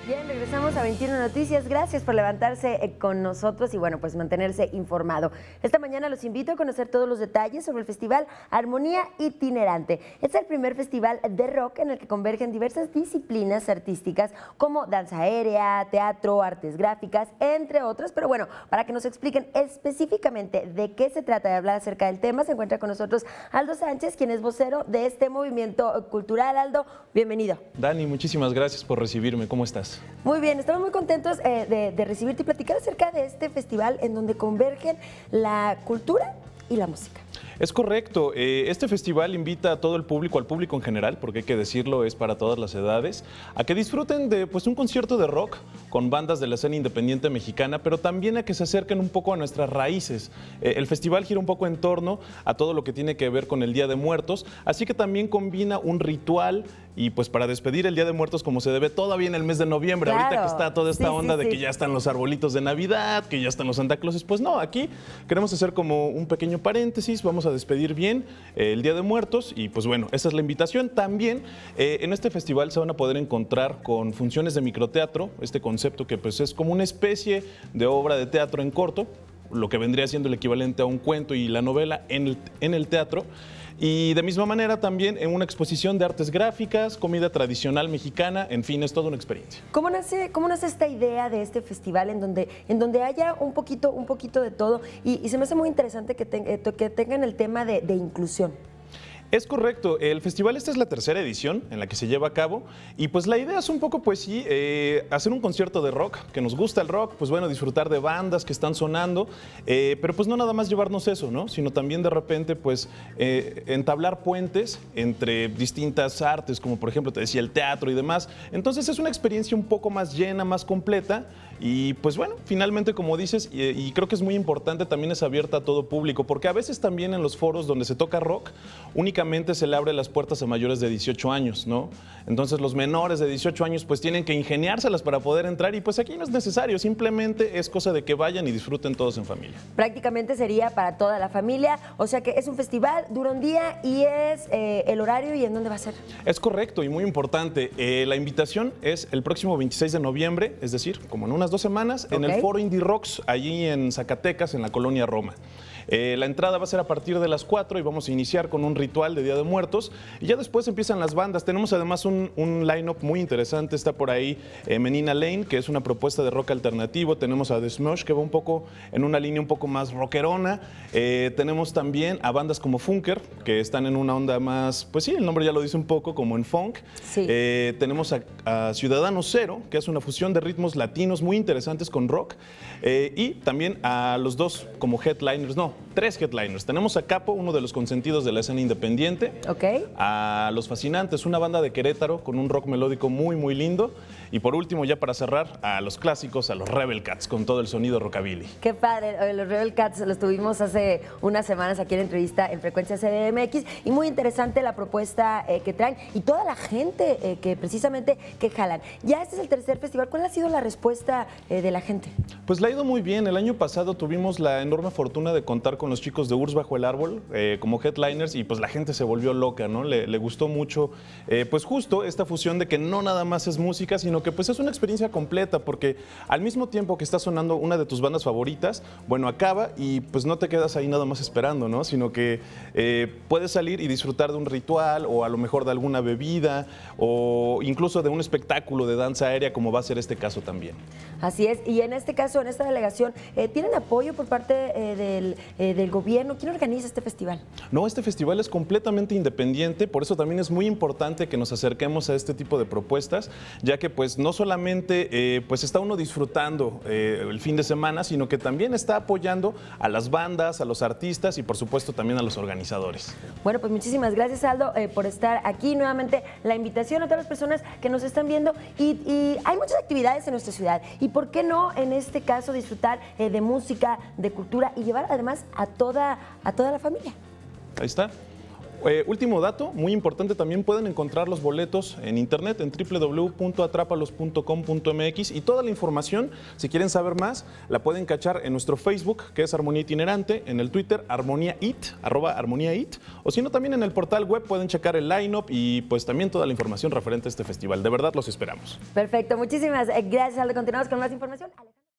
Bien, regresamos a 21 Noticias. Gracias por levantarse con nosotros y bueno, pues mantenerse informado. Esta mañana los invito a conocer todos los detalles sobre el festival Armonía Itinerante. Es el primer festival de rock en el que convergen diversas disciplinas artísticas como danza aérea, teatro, artes gráficas, entre otras. Pero bueno, para que nos expliquen específicamente de qué se trata de hablar acerca del tema, se encuentra con nosotros Aldo Sánchez, quien es vocero de este movimiento cultural. Aldo, bienvenido. Dani, muchísimas gracias por recibirme. ¿Cómo estás? Muy bien, estamos muy contentos de recibirte y platicar acerca de este festival en donde convergen la cultura y la música. Es correcto, este festival invita a todo el público, al público en general, porque hay que decirlo, es para todas las edades, a que disfruten de un concierto de rock con bandas de la escena independiente mexicana, pero también a que se acerquen un poco a nuestras raíces. El festival gira un poco en torno a todo lo que tiene que ver con el Día de Muertos, así que también combina un ritual y pues para despedir el Día de Muertos como se debe todavía en el mes de noviembre, claro. Ahorita que está toda esta onda de que ya están los arbolitos de Navidad, que ya están los Santa Clauses, pues no, aquí queremos hacer como un pequeño paréntesis, vamos a despedir bien el Día de Muertos y pues bueno, esa es la invitación. También en este festival se van a poder encontrar con funciones de microteatro, este concepto que pues es como una especie de obra de teatro en corto, lo que vendría siendo el equivalente a un cuento y la novela en el teatro. Y de misma manera también en una exposición de artes gráficas, comida tradicional mexicana, en fin, es toda una experiencia. ¿Cómo nace esta idea de este festival en donde haya un poquito de todo? Y se me hace muy interesante que tengan el tema de inclusión. Es correcto, el festival esta es la tercera edición en la que se lleva a cabo y pues la idea es un poco pues sí, hacer un concierto de rock, que nos gusta el rock, pues bueno, disfrutar de bandas que están sonando, pero pues no nada más llevarnos eso, ¿no? Sino también de repente pues entablar puentes entre distintas artes, como por ejemplo te decía el teatro y demás, entonces es una experiencia un poco más llena, más completa y pues bueno, finalmente como dices, y creo que es muy importante, también es abierta a todo público, porque a veces también en los foros donde se toca rock, únicamente se le abre las puertas a mayores de 18 años, ¿no? Entonces los menores de 18 años pues tienen que ingeniárselas para poder entrar y pues aquí no es necesario, simplemente es cosa de que vayan y disfruten todos en familia. Prácticamente sería para toda la familia, o sea que es un festival, dura un día y es el horario y en dónde va a ser. Es correcto y muy importante, la invitación es el próximo 26 de noviembre, es decir, como en unas 2 semanas, en el Foro Indie Rocks, allí en Zacatecas, en la colonia Roma. La entrada va a ser a partir de las 4 y vamos a iniciar con un ritual de Día de Muertos y ya después empiezan las bandas. Tenemos además un line-up muy interesante, está por ahí Menina Lane, que es una propuesta de rock alternativo, tenemos a The Smosh, que va un poco en una línea un poco más rockerona, tenemos también a bandas como Funker, que están en una onda más, pues sí, el nombre ya lo dice un poco, como en funk. Sí. Tenemos a Ciudadano Cero, que es una fusión de ritmos latinos muy interesantes con rock, y también a los dos como headliners, no, 3 headliners. Tenemos a Capo, uno de los consentidos de la escena independiente. A Los Fascinantes, una banda de Querétaro con un rock melódico muy, muy lindo. Y por último, ya para cerrar, a los clásicos, a los Rebel Cats, con todo el sonido rockabilly. Qué padre, los Rebel Cats los tuvimos hace unas semanas aquí en entrevista en Frecuencia CDMX y muy interesante la propuesta que traen y toda la gente que precisamente que jalan. Ya este es el tercer festival, ¿cuál ha sido la respuesta de la gente? Pues le ha ido muy bien, el año pasado tuvimos la enorme fortuna de contar con los chicos de Urs Bajo el Árbol como headliners y pues la gente se volvió loca, ¿no? Le gustó mucho, pues justo esta fusión de que no nada más es música, sino que pues es una experiencia completa, porque al mismo tiempo que está sonando una de tus bandas favoritas, bueno, acaba y pues no te quedas ahí nada más esperando, ¿no? Sino que puedes salir y disfrutar de un ritual o a lo mejor de alguna bebida o incluso de un espectáculo de danza aérea, como va a ser este caso también. Así es, y en este caso, en esta delegación, ¿tienen apoyo por parte del gobierno? ¿Quién organiza este festival? No, este festival es completamente independiente, por eso también es muy importante que nos acerquemos a este tipo de propuestas, ya que pues no solamente pues está uno disfrutando el fin de semana, sino que también está apoyando a las bandas, a los artistas y por supuesto también a los organizadores. Bueno, pues muchísimas gracias, Aldo, por estar aquí. Nuevamente la invitación a todas las personas que nos están viendo y hay muchas actividades en nuestra ciudad y por qué no en este caso disfrutar de música, de cultura y llevar además a toda la familia. Ahí está. Último dato, muy importante, también pueden encontrar los boletos en internet en www.atrapalos.com.mx y toda la información, si quieren saber más, la pueden cachar en nuestro Facebook, que es Armonía Itinerante, en el Twitter, @armoniait, o si no, también en el portal web pueden checar el line-up y pues también toda la información referente a este festival. De verdad los esperamos. Perfecto, muchísimas gracias, Aldo. Continuamos con más información.